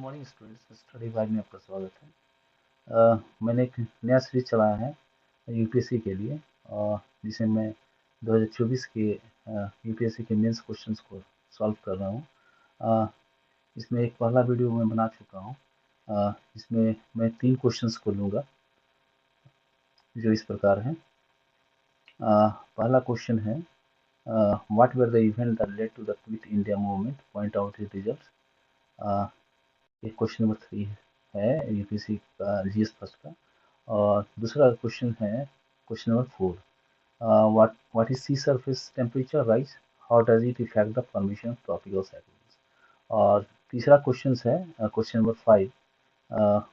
Morning students, study भाग में आपका स्वागत है। मैंने एक नया सीरीज चलाया है यूपीएससी के लिए, जिसे मैं 2024 के यूपीएससी के मेंस क्वेश्चंस को सॉल्व कर रहा हूँ। अ, इसमें एक पहला वीडियो मैं बना चुका हूँ। इसमें मैं 3 क्वेश्चंस को लूँगा, जो इस प्रकार हैं। पहला क्वेश्चन है, what were the event that led to the quit India movement, point out his results. ये क्वेश्चन नंबर 3 है यूपीएससी का जीएस फर्स्ट का। और दूसरा क्वेश्चन है question number 4, what is sea surface temperature rise, how does it affect the formation of tropical cyclones। और तीसरा क्वेश्चन है क्वेश्चन नंबर 5,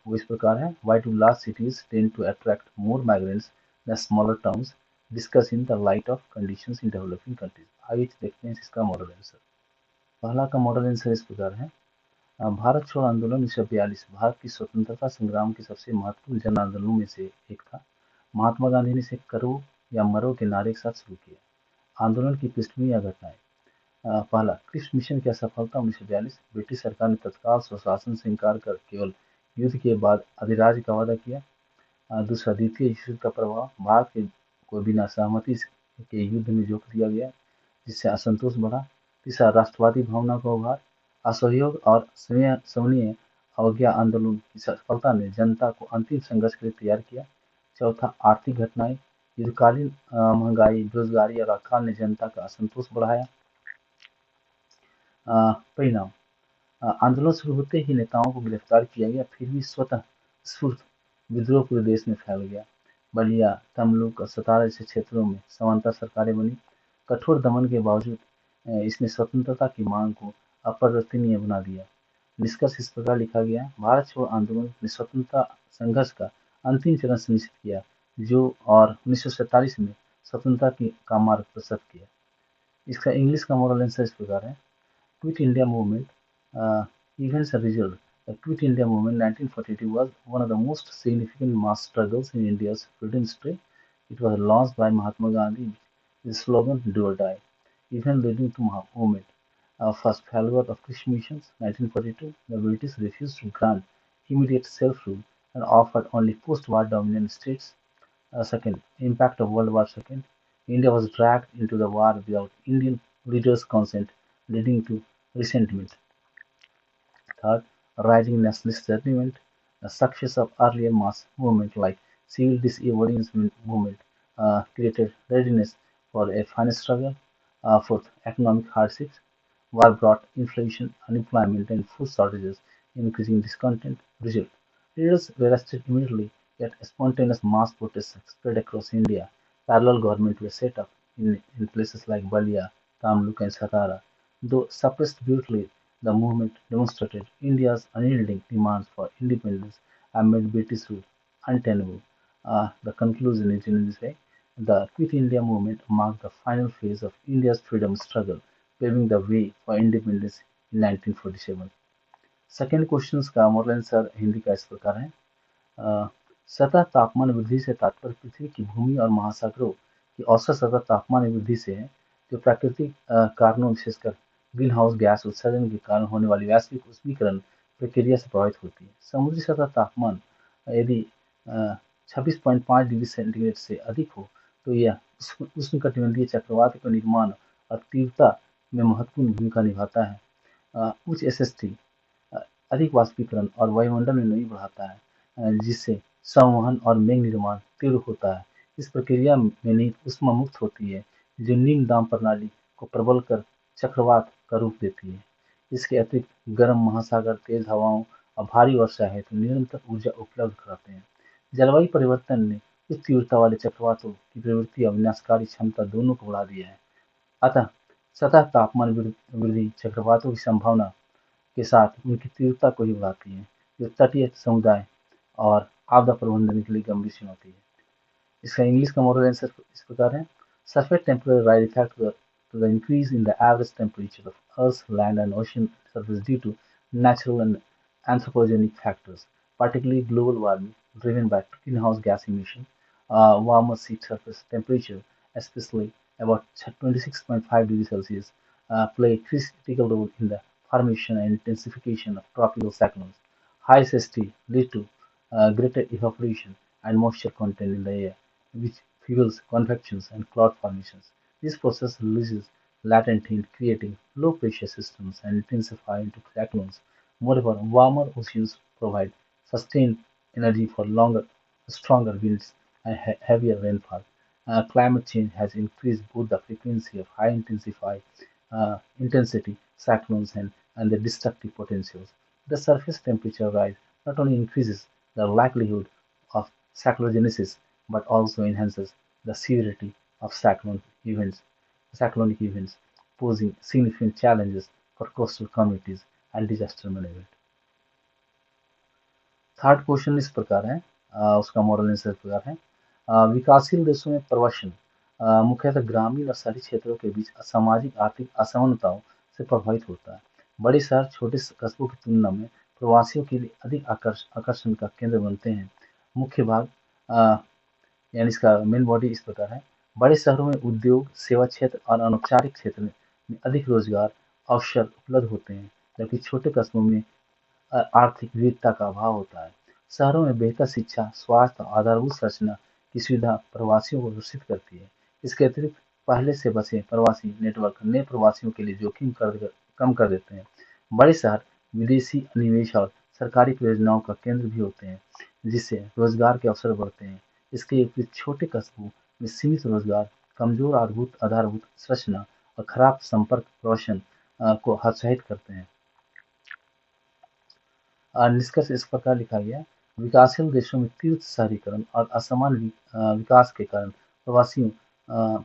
वो इस प्रकार है, why do large cities tend to attract more migrants than smaller towns, discuss in the light of conditions in developing countries। आइए देखते हैं इसका मॉडल आंसर। पहला का मॉडल आंसर इस प्रकार है, भारत छोड़ो आंदोलन 1942 भारत की स्वतंत्रता संग्राम के सबसे महत्वपूर्ण जन आंदोलनों में से एक था। महात्मा गांधी ने इसे करो या मरो के नारे के साथ शुरू किया। आंदोलन की पृष्ठभूमि या घटनाएं। पहला, क्रिप्स मिशन की असफलता 1942। ब्रिटिश सरकार ने तत्काल स्वशासन से इनकार कर केवल युद्ध के बाद अधिराज्य का वादा किया। दूसरा, द्वितीय विश्व युद्ध का प्रभाव, भारत के को बिना सहमति के युद्ध में झोंक दिया गया, जिससे असंतोष बढ़ा। तीसरा, राष्ट्रवादी भावना का उभार, असहयोग और सविनय अवज्ञा आंदोलन की सफलता ने जनता को अंतिम संघर्ष के लिए तैयार किया। चौथा, आर्थिक घटनाएं, युद्धकालीन महंगाई, बेरोजगारी और अकाल ने जनता का असंतोष बढ़ाया। परिणाम, आंदोलन शुरू होते ही नेताओं को गिरफ्तार किया गया, फिर भी स्वतः स्फूर्त विद्रोह पूरे देश में फैल गया। बलिया, तमलुक और सतारा जैसे क्षेत्रों में समांतर सरकारें बनी। कठोर दमन के बावजूद इसने स्वतंत्रता की मांग को अपरिवर्तनीय बना दिया। निष्कर्ष इस प्रकार लिखा गया, भारत छोड़ो आंदोलन ने स्वतंत्रता संघर्ष का अंतिम चरण सुनिश्चित किया, जो और 1947 में स्वतंत्रता का मार्ग प्रशस्त किया। इसका इंग्लिश का मॉडल आंसर इस प्रकार है, Quit India movement, events and result. The Quit India movement 1942 was one of the most significant mass struggles in India's freedom history. It was launched by Mahatma Gandhi with the slogan "Do or Die." Event leading to movement. First, failure of Christian missions, 1942. The British refused to grant immediate self-rule and offered only post-war dominant states. Second, impact of World War II. India was dragged into the war without Indian leaders' consent, leading to resentment. Third, rising nationalist sentiment. The success of earlier mass movements like civil disobedience movement created readiness for a final struggle. Fourth, economic hardships. War brought inflation, unemployment, and food shortages, increasing discontent. Result: leaders were arrested immediately, yet spontaneous mass protests spread across India. Parallel governments were set up in places like Balia, Tamluk, and Satara. Though suppressed brutally, the movement demonstrated India's unyielding demands for independence amid British rule untenable. The conclusion is in this way: the Quit India movement marked the final phase of India's freedom struggle, paving the way for independence in 1947. Second question का model answer Hindi का इस प्रकार है, अ, सतह तापमान वृद्धि से तात्पर्य पृथ्वी की भूमि और महासागरों की औसत सतह तापमान में वृद्धि से है, जो प्राकृतिक कारणों विशेषकर ग्रीन हाउस गैस उत्सर्जन के कारण होने वाली वैश्विक उष्मीकरण प्रक्रिया से प्रभावित होती है। समुद्री सतह तापमान यदि 26.5 डिग्री सेंटीग्रेड से अधिक हो तो यह उष्णकटिबंधीय चक्रवात के निर्माण और तीव्रता में महत्वपूर्ण भूमिका निभाता है। उच्च एसएसटी अधिक वाष्पीकरण और वायुमंडल में नमी बढ़ाता है, जिससे संवहन और मेघ निर्माण तीव्र होता है। इस प्रक्रिया में नील ऊष्मा मुक्त होती है, जो नील दाम प्रणाली को प्रबल कर चक्रवात का रूप देती है। इसके अतिरिक्त गर्म महासागर तेज हवाओं और भारी वर्षा हेतु निरंतर ऊर्जा उपलब्ध कराते हैं। जलवायु परिवर्तन ने उच्च तीव्रता वाले चक्रवातों की प्रवृत्ति और विनाशकारी क्षमता दोनों को बढ़ा दिया है। अतः सतह तापमान वृद्धि चक्रवातों की संभावना के साथ उनकी तीव्रता को ही बढ़ाती है, जो तटीय समुदाय और आपदा प्रबंधन के लिए गंभीर चुनौती है। इसका इंग्लिश का मॉडल आंसर इस प्रकार है, surface temperature rise refers to the increase in the average temperature of Earth's land and ocean surface due to natural and anthropogenic factors, particularly global warming driven by greenhouse gas emission. Warmer sea surface temperature, especially about 26.5 degrees Celsius, play a critical role in the formation and intensification of tropical cyclones. High salinity leads to greater evaporation and moisture content in the air, which fuels convections and cloud formations. This process releases latent heat, creating low-pressure systems and intensify into cyclones. Moreover, warmer oceans provide sustained energy for longer, stronger winds and heavier rainfall. Climate change has increased both the frequency of intensity cyclones and their destructive potentials. The surface temperature rise not only increases the likelihood of cyclogenesis but also enhances the severity of cyclonic events, posing significant challenges for coastal communities and disaster management. Third question इस प्रकार है, उसका model answer इस प्रकार है। विकासशील देशों में प्रवासन मुख्यतः ग्रामीण और शहरी क्षेत्रों के बीच सामाजिक आर्थिक असमानताओं से प्रभावित होता है। बड़े शहर छोटे कस्बों की तुलना में प्रवासियों के लिए अधिक आकर्षण का केंद्र बनते हैं। मुख्य भाग यानी इसका मेन बॉडी इस प्रकार है। बड़े शहरों में उद्योग, सेवा क्षेत्र और अनौपचारिक क्षेत्र में अधिक रोजगार अवसर उपलब्ध होते हैं, जबकि छोटे कस्बों में आर्थिक विविधता का अभाव होता है। शहरों में बेहतर शिक्षा, स्वास्थ्य और आधारभूत संरचना की सुविधा प्रवासियों को आकर्षित करती है। इसके अतिरिक्त पहले से बसे प्रवासी नेटवर्क नए प्रवासियों के लिए जोखिम कम कर देते हैं। बड़े शहर विदेशी निवेश और सरकारी परियोजनाओं का केंद्र भी होते हैं, जिससे रोजगार के अवसर बढ़ते हैं। इसके विपरीत छोटे कस्बों में सीमित रोजगार, कमजोर आधारभूत संरचना और खराब संपर्क प्रवासन को हतोत्साहित करते हैं। निष्कर्ष इस प्रकार लिखा गया, विकासशील देशों में तीव्र शहरीकरण और असमान विकास के कारण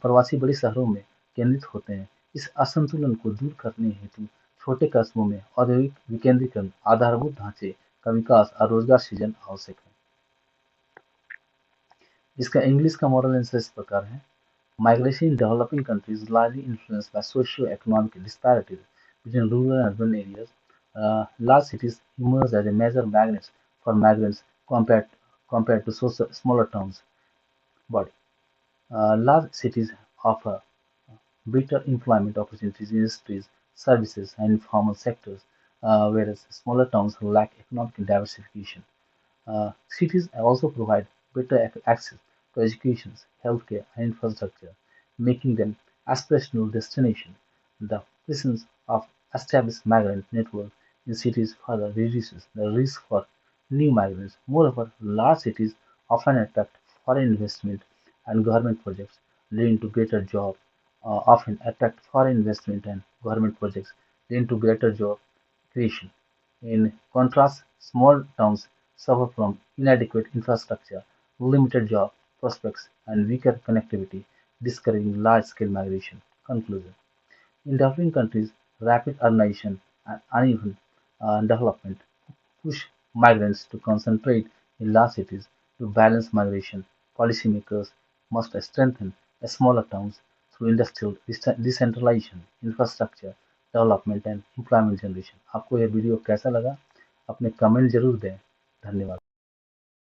प्रवासी बड़े शहरों में केंद्रित होते हैं। इस असंतुलन को दूर करने हेतु छोटे कस्बों में औद्योगिक विकेंद्रीकरण, आधारभूत ढांचे का विकास और रोजगार सृजन आवश्यक है। इसका इंग्लिश का मॉडल आंसर इस प्रकार है, Migration in developing countries is largely influenced by socio-economic disparities between rural and urban areas. Large cities emerge as a major magnets for migrants compared to smaller towns. But large cities offer better employment opportunities in industries, services, and informal sectors, whereas smaller towns lack economic diversification. Cities also provide better access to education, healthcare, and infrastructure, making them aspirational destinations. The presence of established migrant networks in cities further reduces the risk for new migrants. Moreover, large cities often attract foreign investment and government projects, leading to greater job. Often attract foreign investment and government projects, leading to greater job creation. In contrast, small towns suffer from inadequate infrastructure, limited job prospects, and weaker connectivity, discouraging large-scale migration. Conclusion. In developing countries, rapid urbanization and uneven development push migrants to concentrate in large cities. To balance migration, policymakers must strengthen smaller towns through industrial decentralization, infrastructure development and employment generation. आपको यह video कैसा लगा? अपने comment जरूर दें। धन्यवाद।